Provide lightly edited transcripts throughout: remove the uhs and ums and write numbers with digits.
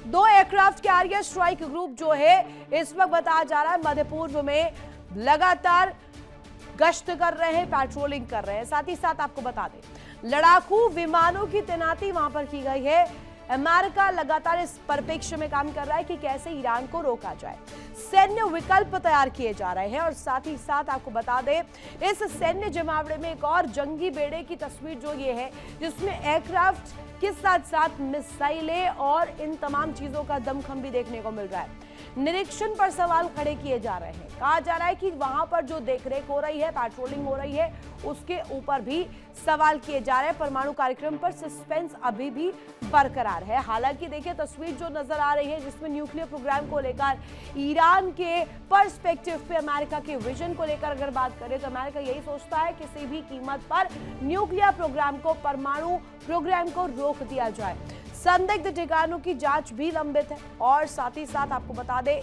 दो aircraft carrier strike group जो है इस वक्त बताया जा रहा है मध्य पूर्व में लगातार गश्त कर रहे हैं, पेट्रोलिंग कर रहे हैं। साथ ही साथ आपको बता दें लड़ाकू विमानों की तैनाती वहां पर की गई है। अमेरिका लगातार इस परिप्रेक्ष्य में काम कर रहा है कि कैसे ईरान को रोका जाए। सैन्य विकल्प तैयार किए जा रहे हैं और साथ ही साथ आपको बता दें इस सैन्य जमावड़े में एक और जंगी बेड़े की तस्वीर जो ये है जिसमें एयरक्राफ्ट के साथ साथ मिसाइलें और इन तमाम चीजों का दमखम भी देखने को मिल रहा है। निरीक्षण पर सवाल खड़े किए जा रहे हैं। कहा जा रहा है कि वहां पर जो देखरेख हो रही है, पेट्रोलिंग हो रही है, उसके ऊपर भी सवाल किए जा रहे हैं। परमाणु कार्यक्रम पर सस्पेंस अभी भी बरकरार है। हालांकि देखिए तस्वीर जो नजर आ रही है जिसमें न्यूक्लियर प्रोग्राम को लेकर ईरान के पर्सपेक्टिव पे अमेरिका के विजन को लेकर अगर बात करें तो अमेरिका यही सोचता है किसी भी कीमत पर न्यूक्लियर प्रोग्राम को, परमाणु प्रोग्राम को रोक दिया जाए। संदिग्ध ठिकानों की जांच भी लंबित है और साथ ही साथ आपको बता दें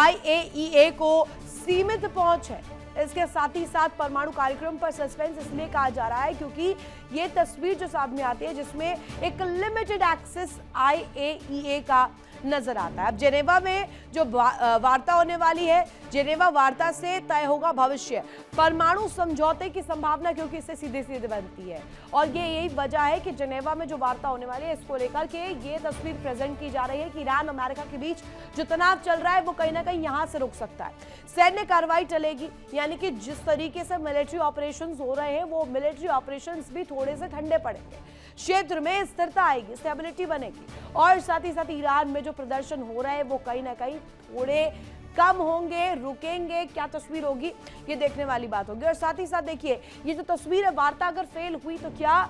IAEA को सीमित पहुंच है। इसके साथ ही साथ परमाणु कार्यक्रम पर सस्पेंस इसलिए कहा जा रहा है क्योंकि ये तस्वीर जो सामने आती है जिसमें एक लिमिटेड एक्सेस IAEA का नजर आता है। अब जेनेवा में जो वार्ता होने वाली है, जेनेवा वार्ता से तय होगा भविष्य। परमाणु समझौते की संभावना क्योंकि इससे सीधे सीधे बनती है और ये यही वजह है कि जेनेवा में जो वार्ता होने वाली है इसको लेकर के ये तस्वीर प्रेजेंट की जा रही है कि ईरान अमेरिका के बीच जो तनाव चल रहा है वो कहीं ना कहीं यहां से रुक सकता है। सैन्य कार्रवाई चलेगी, यानी कि जिस तरीके से मिलिट्री ऑपरेशंस हो रहे हैं वो मिलिट्री ऑपरेशंस भी थोड़े से ठंडे पड़ेंगे। क्षेत्र में स्थिरता आएगी, स्टेबिलिटी बनेगी और साथ ही साथ ईरान में जो प्रदर्शन हो रहे हैं वो कहीं ना कहीं थोड़े कम होंगे, रुकेंगे। क्या तस्वीर होगी ये देखने वाली बात होगी। और साथ ही साथ देखिए ये जो तस्वीर है, वार्ता अगर फेल हुई तो क्या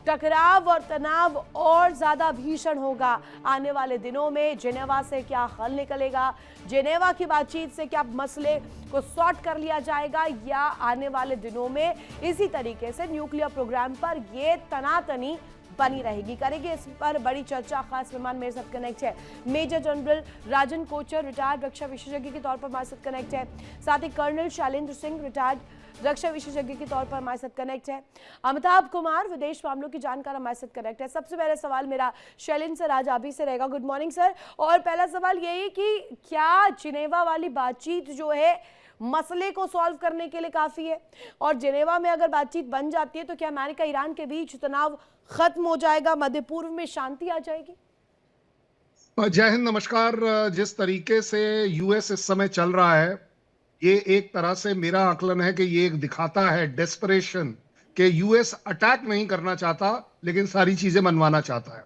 टकराव और तनाव और ज्यादा भीषण होगा आने वाले दिनों में। जेनेवा से क्या हल निकलेगा, जेनेवा की बातचीत से क्या मसले को सॉर्ट कर लिया जाएगा या आने वाले दिनों में इसी तरीके से न्यूक्लियर प्रोग्राम पर ये तनातनी बनी रहेगी। करेंगे इस पर बड़ी चर्चा। खास मेहमान मेरे साथ कनेक्ट है मेजर जनरल राजन कोचर, रिटायर्ड रक्षा विशेषज्ञ के तौर पर हमारे साथ कनेक्ट है। साथ ही कर्नल शैलेंद्र सिंह, रिटायर्ड रक्षा विशेषज्ञ के तौर पर हमारे साथ कनेक्ट है। अमिताभ कुमार, विदेश मामलों की जानकार, हमारे साथ कनेक्ट है। सबसे पहला सवाल मेरा शैलेंद्र सर आज आप ही से रहेगा। Good morning sir. और पहला सवाल यही कि क्या जिनेवा वाली बातचीत जो है मसले को सॉल्व करने के लिए काफी है और जिनेवा में अगर बातचीत बन जाती है तो क्या अमेरिका ईरान के बीच तनाव खत्म हो जाएगा, मध्य पूर्व में शांति आ जाएगी? जय हिंद, नमस्कार। जिस तरीके से यूएस इस समय चल रहा है ये एक तरह से मेरा आकलन है कि ये एक दिखाता है डेस्परेशन कि यूएस अटैक नहीं करना चाहता लेकिन सारी चीजें मनवाना चाहता है।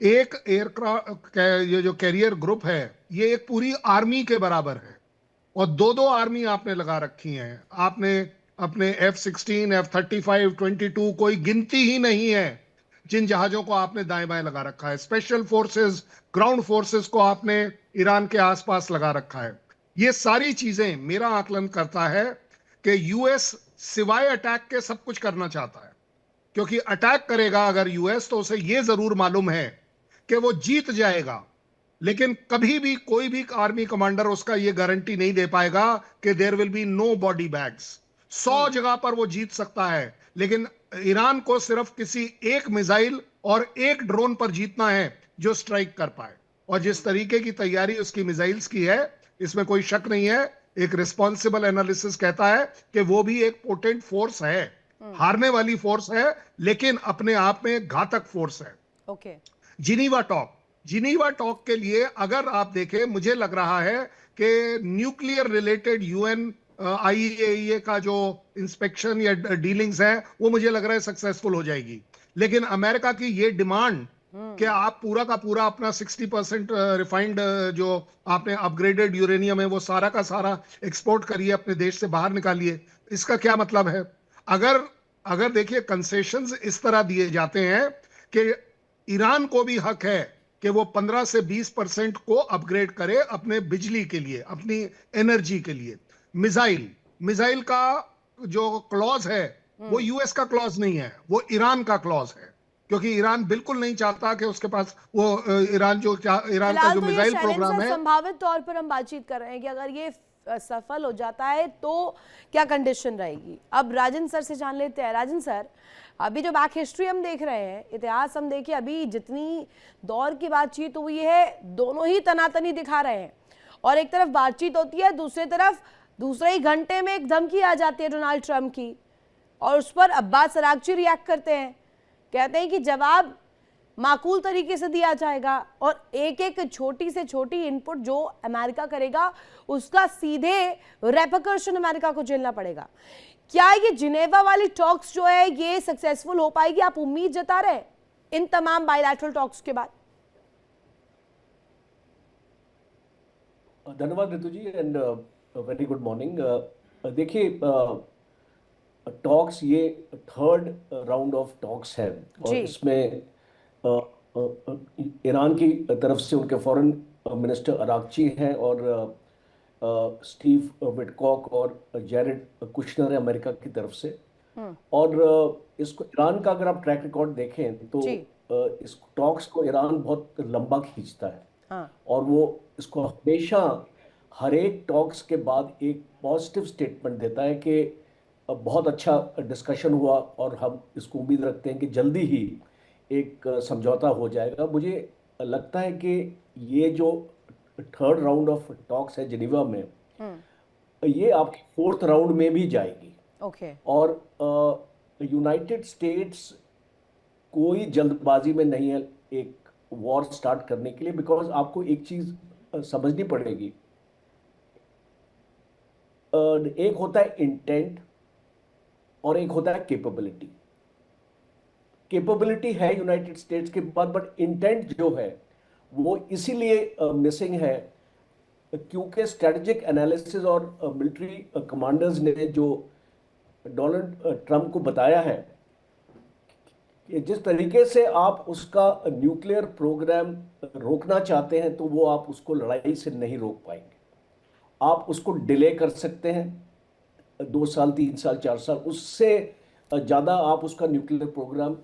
एक एयरक्राफ्ट ये जो कैरियर ग्रुप है ये एक पूरी आर्मी के बराबर है और दो आर्मी आपने लगा रखी हैं। आपने अपने F-16, F-35, 22 कोई गिनती ही नहीं है जिन जहाजों को आपने दाएं बाएं लगा रखा है। स्पेशल फोर्सेस, ग्राउंड फोर्सेस को आपने ईरान के आसपास लगा रखा है। ये सारी चीजें मेरा आकलन करता है कि यूएस सिवाय अटैक के सब कुछ करना चाहता है, क्योंकि अटैक करेगा अगर यूएस तो उसे ये जरूर मालूम है कि वो जीत जाएगा, लेकिन कभी भी कोई भी आर्मी कमांडर उसका ये गारंटी नहीं दे पाएगा कि there will be no body bags. 100 जगह पर वो जीत सकता है लेकिन ईरान को सिर्फ किसी एक मिसाइल और एक ड्रोन पर जीतना है जो स्ट्राइक कर पाए। और जिस तरीके की तैयारी उसकी मिसाइल्स की है इसमें कोई शक नहीं है। एक रिस्पॉन्सिबल एनालिसिस कहता है कि वो भी एक पोटेंट फोर्स है, हारने वाली फोर्स है लेकिन अपने आप में घातक फोर्स है। ओके। जिनीवा टॉक के लिए अगर आप देखें, मुझे लग रहा है कि न्यूक्लियर रिलेटेड UN IAEA का जो इंस्पेक्शन या डीलिंग्स है वो मुझे लग रहा है सक्सेसफुल हो जाएगी। लेकिन अमेरिका की ये डिमांड कि आप पूरा का पूरा अपना 60% रिफाइंड जो आपने अपग्रेडेड यूरेनियम है वो सारा का सारा एक्सपोर्ट करिए, अपने देश से बाहर निकालिए, इसका क्या मतलब है? अगर देखिए कंसेशंस इस तरह दिए जाते हैं कि ईरान को भी हक है कि वो 15 से 20% को अपग्रेड करे अपने बिजली के लिए, अपनी एनर्जी के लिए। मिसाइल का जो क्लॉज है वो यूएस का क्लॉज नहीं है, वो ईरान का क्लॉज है, क्योंकि ईरान बिल्कुल नहीं चाहता कि उसके पास वो ईरान का जो मिसाइल प्रोग्राम है। संभावित तौर पर हम बातचीत कर रहे हैं कि अगर ये सफल हो जाता है तो क्या कंडीशन रहेगी। अब राजन सर से जान लेते हैं। राजन सर, अभी जो बैक हिस्ट्री हम देख रहे हैं, इतिहास हम देखिए, अभी जितनी दौर की बातचीत हुई है, दोनों ही तनातनी दिखा रहे हैं। और एक तरफ बातचीत होती है, दूसरी तरफ दूसरे ही घंटे में एक धमकी आ जाती है डोनाल्ड ट्रंप की, और उस पर अब्बास अरागची रिएक्ट करते हैं, कहते हैं कि जवाब माकूल तरीके से दिया जाएगा और एक एक छोटी से छोटी इनपुट जो अमेरिका करेगा उसका सीधे रेपरकशन अमेरिका को झेलना पड़ेगा। क्या ये जिनेवा वाली टॉक्स जो है ये सक्सेसफुल हो पाएगी? आप उम्मीद जता रहे हैं इन तमाम बायलैटरल टॉक्स के बाद? धन्यवाद ऋतु जी एंड वेरी गुड मॉर्निंग। देखिए, टॉक्स ये थर्ड राउंड ऑफ टॉक्स है और इसमें ईरान की तरफ से उनके फॉरेन मिनिस्टर अरागची हैं और स्टीव विटकॉक और जेरेड कुशनर है अमेरिका की तरफ से। और इसको ईरान का अगर आप ट्रैक रिकॉर्ड देखें तो इस टॉक्स को ईरान बहुत लंबा खींचता है। और वो इसको हमेशा हर एक टॉक्स के बाद एक पॉजिटिव स्टेटमेंट देता है कि बहुत अच्छा डिस्कशन हुआ और हम इसको उम्मीद रखते हैं कि जल्दी ही एक समझौता हो जाएगा। मुझे लगता है कि ये जो थर्ड राउंड ऑफ टॉक्स है जिनेवा में, ये आपके फोर्थ राउंड में भी जाएगी। और यूनाइटेड स्टेट्स कोई जल्दबाजी में नहीं है एक वॉर स्टार्ट करने के लिए, बिकॉज आपको एक चीज समझनी पड़ेगी। एक होता है इंटेंट और एक होता है कैपेबिलिटी। कैपेबिलिटी है यूनाइटेड स्टेट्स के पास, बट इंटेंट जो है वो इसीलिए मिसिंग है क्योंकि स्ट्रेटेजिक एनालिसिस और मिलिट्री कमांडर्स ने जो डोनाल्ड ट्रंप को बताया है कि जिस तरीके से आप उसका न्यूक्लियर प्रोग्राम रोकना चाहते हैं तो वो आप उसको लड़ाई से नहीं रोक पाएंगे। आप उसको डिले कर सकते हैं 2 साल, 3 साल, 4 साल, उससे ज़्यादा आप उसका न्यूक्लियर प्रोग्राम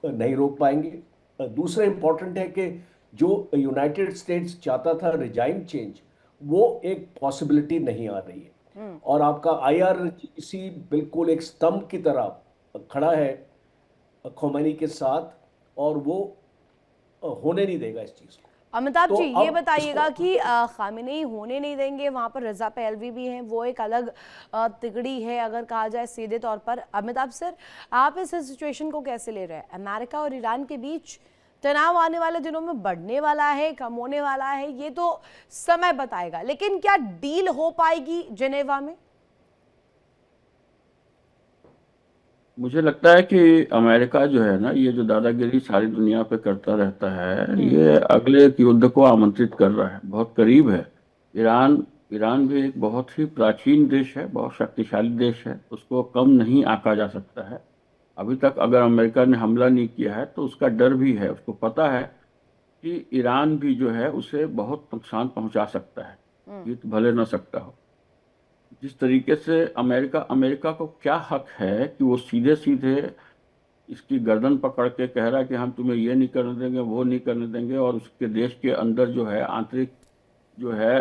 नहीं रोक पाएंगे। दूसरा इंपॉर्टेंट है कि जो यूनाइटेड स्टेट्स चाहता था रिजाइम चेंज, वो एक पॉसिबिलिटी नहीं आ रही है। और आपका IRGC बिल्कुल एक स्तंभ की तरह खड़ा है खोमेनी के साथ और वो होने नहीं देगा इस चीज़ को। अमिताभ जी ये बताइएगा कि खामेनेई होने नहीं देंगे, वहां पर रजा पहलवी भी हैं, वो एक अलग तिगड़ी है अगर कहा जाए सीधे तौर पर। अमिताभ सर, आप इस सिचुएशन को कैसे ले रहे हैं? अमेरिका और ईरान के बीच तनाव आने वाले दिनों में बढ़ने वाला है, कम होने वाला है, ये तो समय बताएगा, लेकिन क्या डील हो पाएगी जिनेवा में? मुझे लगता है कि अमेरिका जो है ना, ये जो दादागिरी सारी दुनिया पे करता रहता है, ये अगले एक युद्ध को आमंत्रित कर रहा है, बहुत करीब है। ईरान भी एक बहुत ही प्राचीन देश है, बहुत शक्तिशाली देश है, उसको कम नहीं आंका जा सकता है। अभी तक अगर अमेरिका ने हमला नहीं किया है तो उसका डर भी है, उसको पता है कि ईरान भी जो है उसे बहुत नुकसान पहुंचा सकता है, जीत भले न सकता हो। जिस तरीके से अमेरिका को क्या हक है कि वो सीधे सीधे इसकी गर्दन पकड़ के कह रहा है कि हम तुम्हें ये नहीं करने देंगे, वो नहीं करने देंगे, और उसके देश के अंदर जो है आंतरिक जो है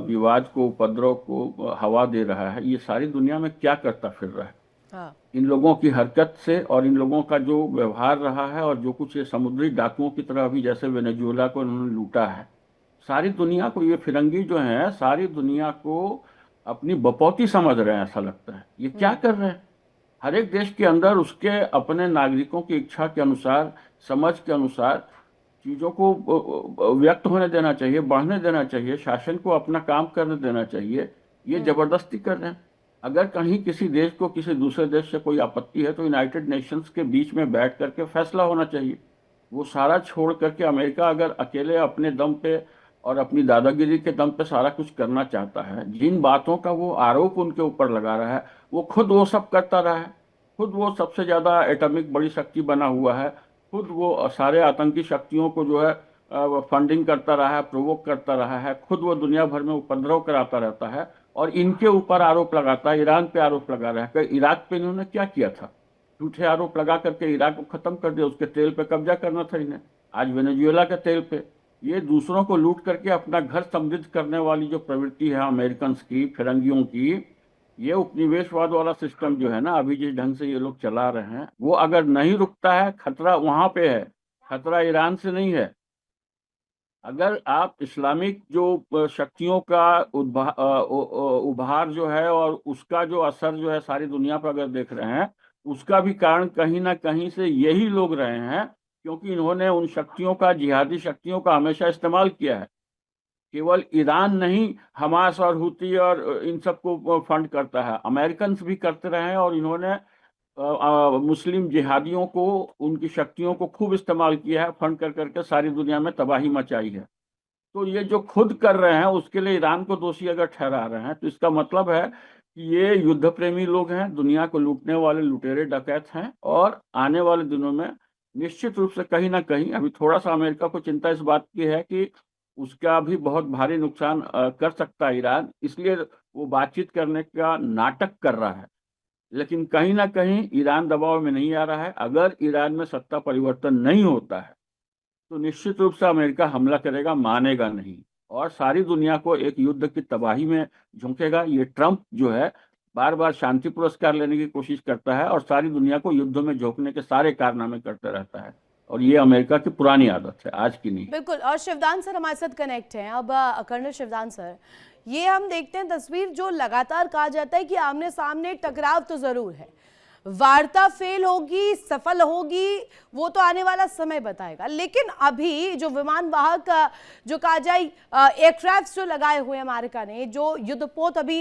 विवाद को, उपद्रव को हवा दे रहा है। ये सारी दुनिया में क्या करता फिर रहा है? इन लोगों की हरकत से और इन लोगों का जो व्यवहार रहा है और जो कुछ ये समुद्री डाकुओं की तरह अभी जैसे वेनेजुएला को उन्होंने लूटा है, सारी दुनिया को ये फिरंगी जो है सारी दुनिया को अपनी बपौती समझ रहे हैं, ऐसा लगता है। ये क्या कर रहे हैं? हर एक देश के अंदर उसके अपने नागरिकों की इच्छा के अनुसार, समझ के अनुसार चीज़ों को व्यक्त होने देना चाहिए, बढ़ने देना चाहिए, शासन को अपना काम करने देना चाहिए। ये जबरदस्ती कर रहे हैं। अगर कहीं किसी देश को किसी दूसरे देश से कोई आपत्ति है तो यूनाइटेड नेशंस के बीच में बैठ करके फैसला होना चाहिए। वो सारा छोड़ करके अमेरिका अगर अकेले अपने दम पे और अपनी दादागिरी के दम पे सारा कुछ करना चाहता है, जिन बातों का वो आरोप उनके ऊपर लगा रहा है, वो खुद वो सब करता रहा है। खुद वो सबसे ज़्यादा एटॉमिक बड़ी शक्ति बना हुआ है, खुद वो सारे आतंकी शक्तियों को जो है फंडिंग करता रहा है, प्रोवोक करता रहा है, खुद वो दुनिया भर में उपद्रव कराता रहता है और इनके ऊपर आरोप लगाता है। ईरान पे आरोप लगा रहा है। इराक पे इन्होंने क्या किया था? झूठे आरोप लगा करके इराक को खत्म कर दिया, उसके तेल पे कब्जा करना था इन्हें। आज वेनेजुएला के तेल पे ये दूसरों को लूट करके अपना घर समृद्ध करने वाली जो प्रवृत्ति है अमेरिकन की, फिरंगियों की, ये उपनिवेशवाद वाला सिस्टम जो है ना, अभी जिस ढंग से ये लोग चला रहे हैं, वो अगर नहीं रुकता है, खतरा वहां पे है, खतरा ईरान से नहीं है। अगर आप इस्लामिक जो शक्तियों का उभार जो है और उसका जो असर जो है सारी दुनिया पर अगर देख रहे हैं, उसका भी कारण कहीं ना कहीं से यही लोग रहे हैं, क्योंकि इन्होंने उन शक्तियों का, जिहादी शक्तियों का हमेशा इस्तेमाल किया है। केवल ईरान नहीं, हमास और हुती और इन सबको फंड करता है, अमेरिकन भी करते रहे हैं, और इन्होंने मुस्लिम जिहादियों को, उनकी शक्तियों को खूब इस्तेमाल किया है, फंड कर करके सारी दुनिया में तबाही मचाई है। तो ये जो खुद कर रहे हैं उसके लिए ईरान को दोषी अगर ठहरा रहे हैं, तो इसका मतलब है कि ये युद्ध प्रेमी लोग हैं, दुनिया को लूटने वाले लुटेरे डकैत हैं, और आने वाले दिनों में निश्चित रूप से कहीं ना कहीं, अभी थोड़ा सा अमेरिका को चिंता इस बात की है कि उसका भी बहुत भारी नुकसान कर सकता है ईरान, इसलिए वो बातचीत करने का नाटक कर रहा है। लेकिन कहीं ना कहीं ईरान दबाव में नहीं आ रहा है। अगर ईरान में सत्ता परिवर्तन नहीं होता है तो निश्चित रूप से अमेरिका हमला करेगा, मानेगा नहीं, और सारी दुनिया को एक युद्ध की तबाही में झोंकेगा। ये ट्रंप जो है बार बार शांति पुरस्कार लेने की कोशिश करता है और सारी दुनिया को युद्ध में झोंकने के सारे कारनामे करते रहता है, और ये अमेरिका की पुरानी आदत है, आज की नहीं। बिल्कुल। और शिवदान सर हमारे साथ कनेक्ट हैं। अब कर्नल शिवदान सर, ये हम देखते हैं तस्वीर जो लगातार कहा जाता है कि आमने सामने टकराव तो जरूर है, वार्ता फेल होगी सफल होगी वो तो आने वाला समय बताएगा, लेकिन अभी जो विमान वाहक जो कहा जाए एयरक्राफ्ट जो लगाए हुए अमेरिका ने, जो युद्धपोत अभी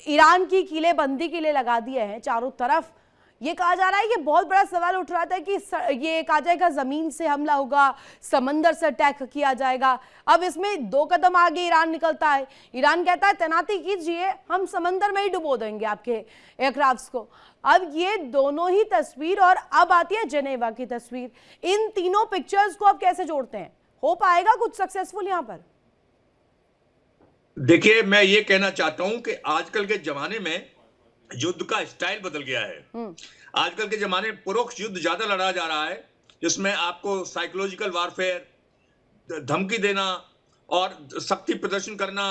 ईरान की किलेबंदी के लिए लगा दिए हैं चारों तरफ, ये कहा जा रहा है, ये बहुत बड़ा सवाल उठ रहा था कि ये कहा जाएगा जमीन से हमला होगा, समंदर से अटैक किया जाएगा। अब इसमें दो कदम आगे ईरान निकलता है, ईरान कहता है तैनाती कीजिए, हम समंदर में ही डुबो देंगे आपके एयरक्राफ्ट्स को। अब ये दोनों ही तस्वीर, और अब आती है जेनेवा की तस्वीर, इन तीनों पिक्चर्स को अब कैसे जोड़ते हैं? हो पाएगा कुछ सक्सेसफुल यहां पर? देखिए, मैं ये कहना चाहता हूं कि आजकल के जमाने में युद्ध का स्टाइल बदल गया है। आजकल के जमाने में परोक्ष युद्ध ज्यादा लड़ा जा रहा है, जिसमें आपको साइकोलॉजिकल वारफेयर, धमकी देना और शक्ति प्रदर्शन करना,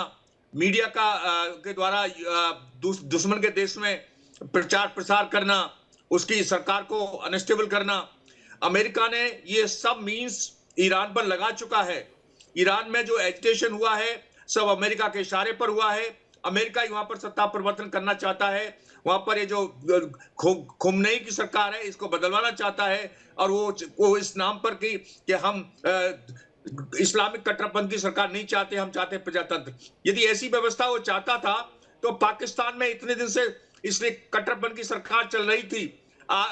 मीडिया के द्वारा दुश्मन के देश में प्रचार प्रसार करना, उसकी सरकार को अनस्टेबल करना। अमेरिका ने ये सब मीन्स ईरान पर लगा चुका है। ईरान में जो एजिटेशन हुआ है सब अमेरिका के इशारे पर हुआ है। अमेरिका ही वहां पर सत्ता परिवर्तन करना चाहता है। वहां पर ये जो खुमनेई की सरकार है इसको बदलवाना चाहता है, और वो इस नाम पर कि हम इस्लामिक कट्टरपंथी सरकार नहीं चाहते, हम चाहते प्रजातंत्र। यदि ऐसी व्यवस्था वो चाहता था तो पाकिस्तान में इतने दिन से इसलिए कट्टरपंथी की सरकार चल रही थी,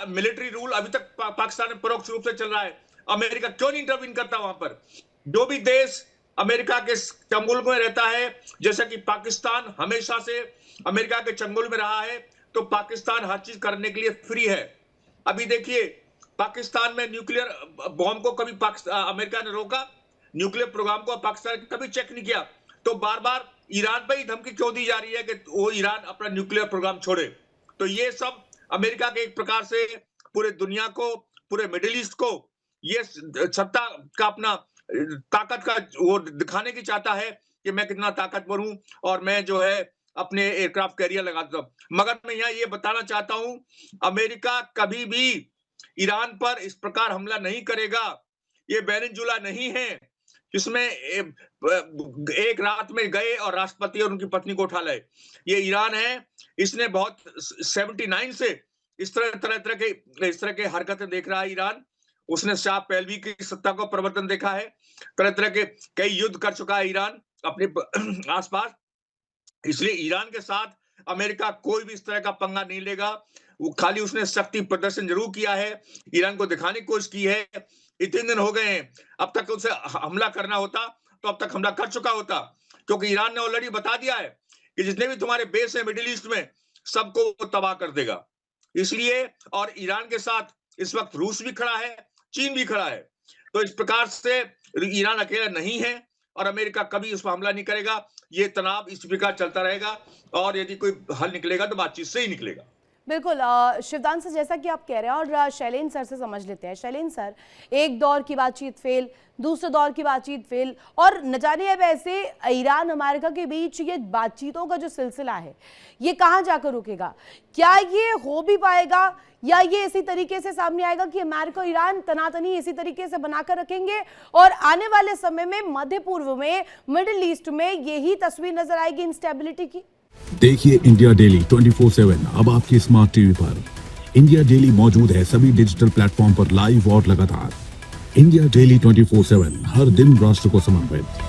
मिलिट्री रूल अभी तक पाकिस्तान में परोक्ष रूप से चल रहा है। अमेरिका क्यों नहीं इंटरवीन करता वहां पर? जो भी देश अमेरिका के चंगुल में रहता है, जैसा कि पाकिस्तान हमेशा से अमेरिका के चंगुल में रहा है, तो पाकिस्तान हर चीज करने के लिए फ्री है। अभी देखिए, पाकिस्तान में न्यूक्लियर बॉम्ब को कभी अमेरिका ने रोका, न्यूक्लियर प्रोग्राम को पाकिस्तान ने कभी चेक नहीं किया, तो बार बार ईरान पर ही धमकी क्यों दी जा रही है कि वो ईरान अपना न्यूक्लियर प्रोग्राम छोड़े? तो ये सब अमेरिका के एक प्रकार से पूरे दुनिया को, पूरे मिडिल ईस्ट को ये सत्ता का अपना ताकत का वो दिखाने की चाहता है कि मैं कितना ताकतवर हूं और मैं जो है अपने एयरक्राफ्ट कैरियर लगाता हूं। मगर मैं यहाँ ये बताना चाहता हूं, अमेरिका कभी भी ईरान पर इस प्रकार हमला नहीं करेगा। ये वेनेजुला नहीं है जिसमें एक रात में गए और राष्ट्रपति और उनकी पत्नी को उठा लाए। ये ईरान है, इसने बहुत 79 से इस तरह के हरकतें देख रहा है ईरान। उसने शाह पहलवी की सत्ता को प्रवर्तन देखा है, तरह तरह के कई युद्ध कर चुका है ईरान अपने आसपास। इसलिए ईरान के साथ अमेरिका कोई भी इस तरह का पंगा नहीं लेगा। वो खाली उसने शक्ति प्रदर्शन जरूर किया है, ईरान को दिखाने की कोशिश की है। इतने दिन हो गए हैं, अब तक उसे हमला करना होता तो अब तक हमला कर चुका होता, क्योंकि ईरान ने ऑलरेडी बता दिया है कि जितने भी तुम्हारे बेस है मिडिल ईस्ट में सबको वो तबाह कर देगा। इसलिए, और ईरान के साथ इस वक्त रूस भी खड़ा है, चीन भी खड़ा है, तो इस प्रकार से ईरान अकेला नहीं है और अमेरिका कभी उस पर हमला नहीं करेगा। ये तनाव इस प्रकार चलता रहेगा और यदि कोई हल निकलेगा तो बातचीत से ही निकलेगा। बिल्कुल शिवदान सर, जैसा कि आप कह रहे हैं, और शैलेंद्र सर से समझ लेते हैं। शैलेंद्र सर, एक दौर की बातचीत फेल, दूसरे दौर की बातचीत फेल, और न जाने अब ऐसे ईरान अमेरिका के बीच ये बातचीतों का जो सिलसिला है ये कहाँ जाकर रुकेगा? क्या ये हो भी पाएगा, या ये इसी तरीके से सामने आएगा कि अमेरिका और ईरान तनातनी इसी तरीके से बनाकर रखेंगे और आने वाले समय में मध्य पूर्व में, मिडिल ईस्ट में यही तस्वीर नजर आएगी इंस्टेबिलिटी की? देखिए इंडिया डेली 24/7 अब आपकी स्मार्ट टीवी पर। इंडिया डेली मौजूद है सभी डिजिटल प्लेटफॉर्म पर लाइव और लगातार। इंडिया डेली 24/7 हर दिन राष्ट्र को समर्पित।